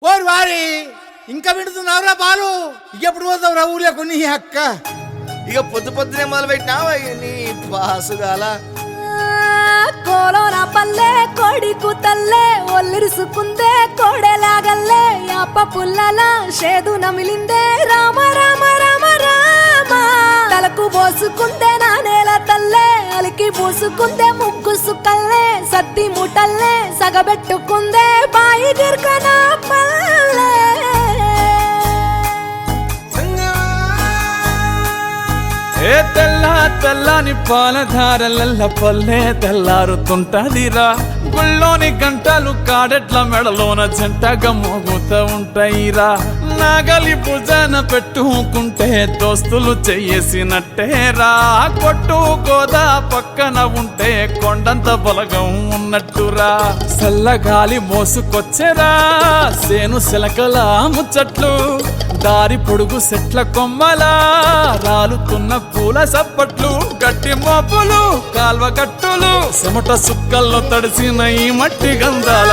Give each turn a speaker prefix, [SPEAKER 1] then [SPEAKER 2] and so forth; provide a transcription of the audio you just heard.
[SPEAKER 1] ఓరు వారి ఇంకా వింటున్నావురా బాలు ఎప్పుడు పోతావురా ఊళ్ళో కొన్ని అక్క
[SPEAKER 2] ఇక పొద్దు పొద్దునే మొదలు పెట్టినావా నీ బాసుగాల
[SPEAKER 3] కోలోన పల్లె కోడి కూతల్లే ఒల్లిరుసుకుందే కోడెలాగల్లే యాప పుల్లల షేదు నమిలిందే రామ రామ రామ రామ తలకు పోసుకుందే నానేల తల్లే అలికి పూసుకుందే ముగ్గు సుక్కల్లే సత్తి మూటల్లే సగబెట్టుకుందే బాయి గిర్కన పల్లె
[SPEAKER 4] ఏ తెల్ల తెల్లని పాలధారలల్ల పల్లె తెల్లారుతుంటదిరా గుళ్ళోని గంటలు కాడెట్ల మెడలోన జంటగా మోగుతూ ఉంటాయిరా నాగలి భుజాన పెట్టుకుంటే దోస్తులు చెయ్యేసినట్టేరా కొట్టు గోదా పక్కన ఉంటే కొండంత బలగం ఉన్నట్టురా చల్లగాలి మోసుకొచ్చెరా సేను శిలకల ముచ్చట్లు దారి పొడుగు సెట్ల కొమ్మలా రాలుతున్న పూల సప్పట్లు గట్టి మోపులు కాల్వ గట్టులు చెమట సుక్కల్లో తడిసిన ఈ మట్టి గంధాల